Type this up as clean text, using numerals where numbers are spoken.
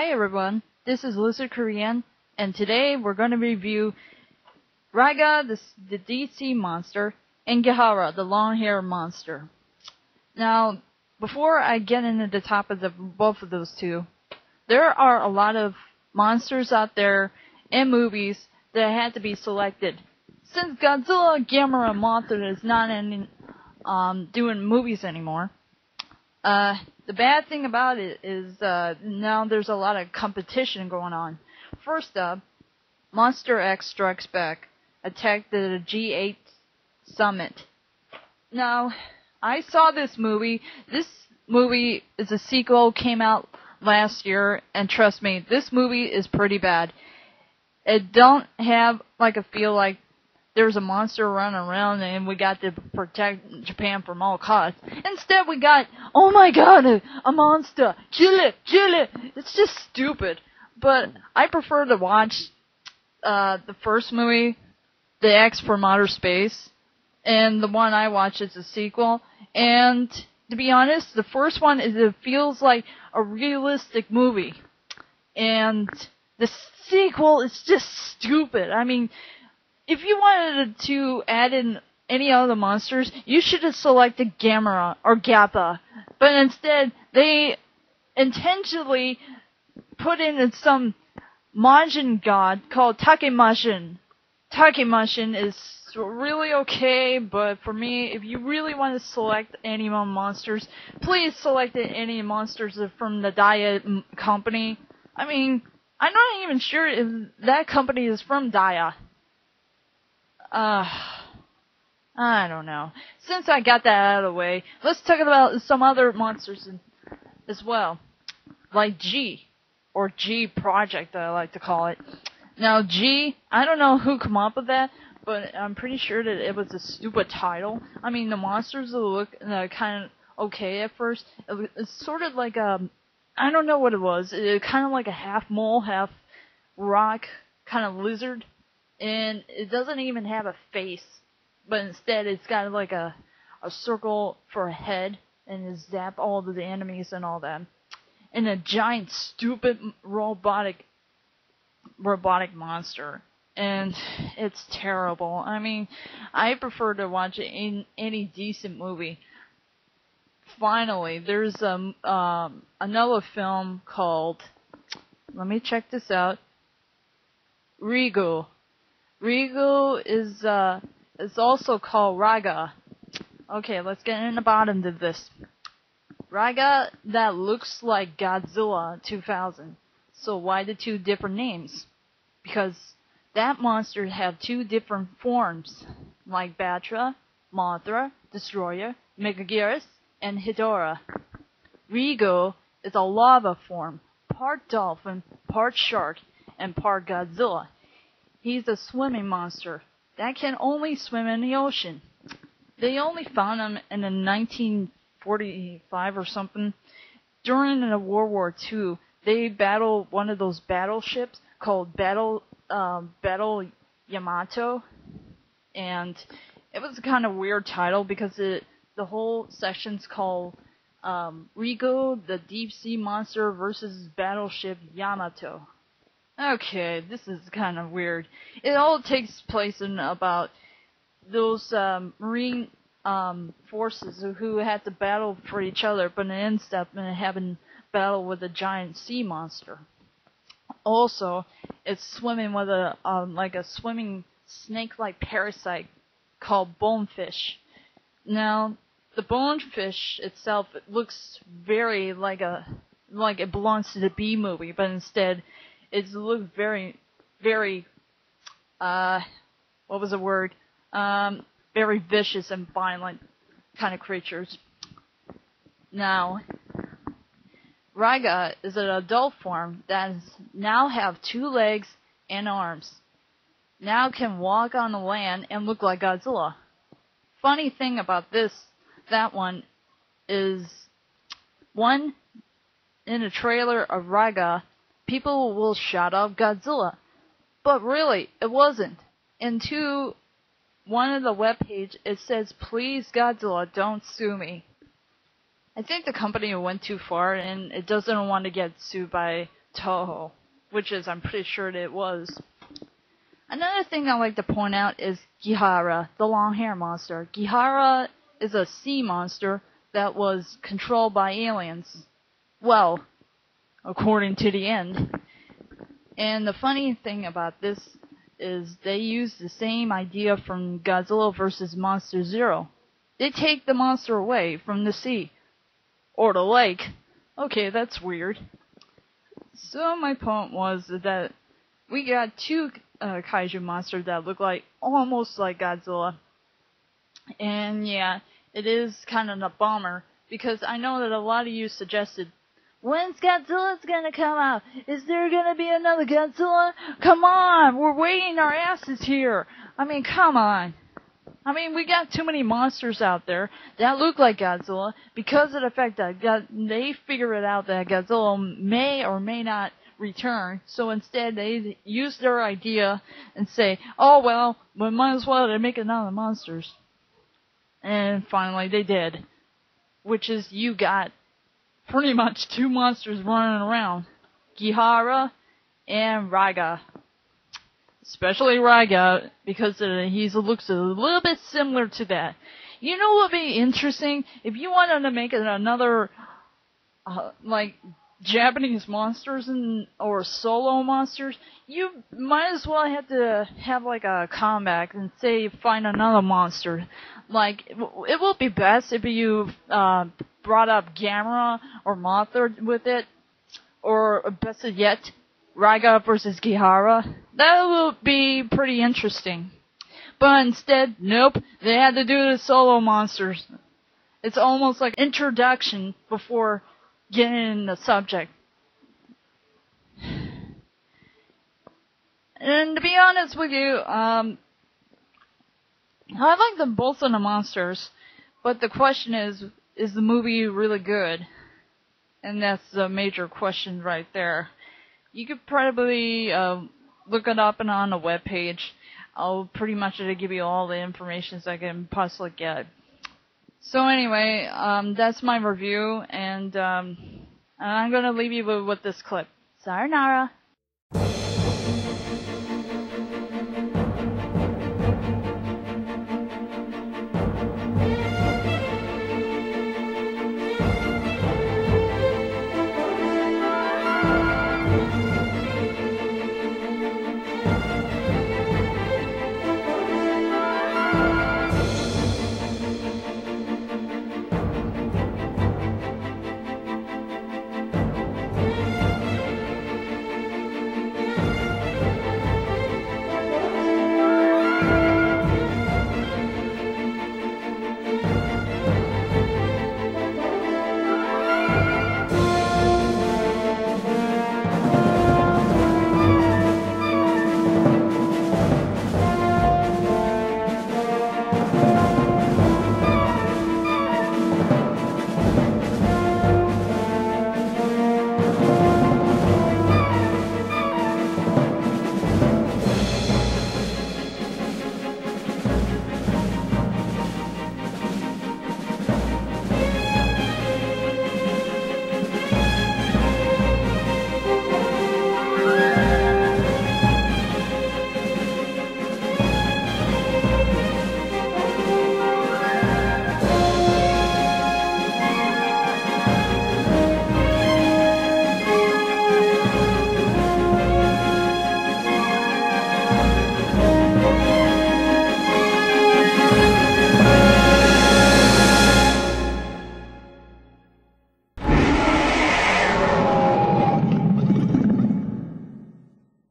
Hi everyone, this is Lizard Korean, and today we're going to review Raiga, the DC monster, and Gehara, the long-haired monster. Now, before I get into the topics of both of those two, there are a lot of monsters out there in movies that had to be selected. Since Godzilla, Gamera, and Mothra is not doing movies anymore, the bad thing about it is now there's a lot of competition going on. First up, Monster X Strikes Back attacked the G8 Summit. Now, I saw this movie. This movie is a sequel, came out last year, and trust me, this movie is pretty bad. It don't have like a feel like there's a monster running around and we got to protect Japan from all costs. Instead, we got, oh my god, a monster! Kill it! Kill it! It's just stupid. But I prefer to watch the first movie, The X from Outer Space, and the one I watched is a sequel. And to be honest, the first one it feels like a realistic movie, and the sequel is just stupid. I mean, if you wanted to add in any other monsters, you should have selected Gamera or Gappa. But instead, they intentionally put in some Majin god called Takemashin. Takemashin is really okay, but for me, if you really want to select any monsters, please select any monsters from the Daya company. I mean, I'm not even sure if that company is from Daya. I don't know. Since I got that out of the way, let's talk about some other monsters as well. Like G, or G Project, I like to call it. Now, G, I don't know who came up with that, but I'm pretty sure that it was a stupid title. I mean, the monsters look kind of okay at first. It's sort of like I don't know what it was. It's kind of like a half mole, half rock kind of lizard. And it doesn't even have a face, but instead it's got like a circle for a head, and it zap all of the enemies and all that. And a giant, stupid, robotic monster. And it's terrible. I mean, I prefer to watch it in any decent movie. Finally, there's another film called, let me check this out, Raiga. Raiga is also called Raiga. Okay, let's get in the bottom of this. Raiga that looks like Godzilla 2000. So why the two different names? Because that monster have two different forms, like Batra, Mothra, Destroyer, Megaguirus, and Hedorah. Raiga is a lava form, part dolphin, part shark, and part Godzilla. He's a swimming monster that can only swim in the ocean. They only found him in the 1945 or something. During the World War II, they battled one of those battleships called Battle Yamato, and it was a kind of weird title because the whole section's called Raiga, the Deep Sea Monster versus Battleship Yamato. Okay, this is kind of weird. It all takes place in about those marine forces who had to battle for each other, but it ends up in having battle with a giant sea monster. Also, it's swimming with like a swimming snake-like parasite called bonefish. Now, the bonefish itself, it looks very like it belongs to the B movie, but instead it looked very, very, what was the word? Very vicious and violent kind of creatures. Now, Raiga is an adult form that now have 2 legs and arms. Now can walk on the land and look like Godzilla. Funny thing about that one is, one, in a trailer of Raiga, people will shout out Godzilla. But really, it wasn't. And 2, one of the webpage, it says, please Godzilla, don't sue me. I think the company went too far and it doesn't want to get sued by Toho, which is, I'm pretty sure that it was. Another thing I like to point out is Gehara, the long hair monster. Gehara is a sea monster that was controlled by aliens. Well, according to the end. And the funny thing about this is they use the same idea from Godzilla vs. Monster Zero. They take the monster away from the sea. Or the lake. Okay, that's weird. So my point was that we got two kaiju monsters that look like almost like Godzilla. And yeah, it is kind of a bummer because I know that a lot of you suggested, when's Godzilla's gonna come out? Is there gonna be another Godzilla? Come on, we're waiting our asses here. I mean, come on. I mean, we got too many monsters out there that look like Godzilla because of the fact that they figure it out that Godzilla may or may not return. So instead, they use their idea and say, oh, well, we might as well make another monsters. And finally, they did. Which is, you got pretty much two monsters running around. Gehara and Raiga. Especially Raiga, because he looks a little bit similar to that. You know what would be interesting? If you wanted to make another, Japanese monsters or solo monsters, you might as well have to have like a comeback and say find another monster. Like, it would be best if you brought up Gamera or Mothra with it, or best yet, Raiga versus Gehara. That would be pretty interesting. But instead, nope, they had to do the solo monsters. It's almost like introduction before getting in the subject. And to be honest with you, I like them both of the monsters, but the question is the movie really good? And that's the major question right there. You could probably look it up and on the webpage. I'll pretty much give you all the information I can possibly get. So anyway, that's my review, and I'm going to leave you with this clip. Sayonara.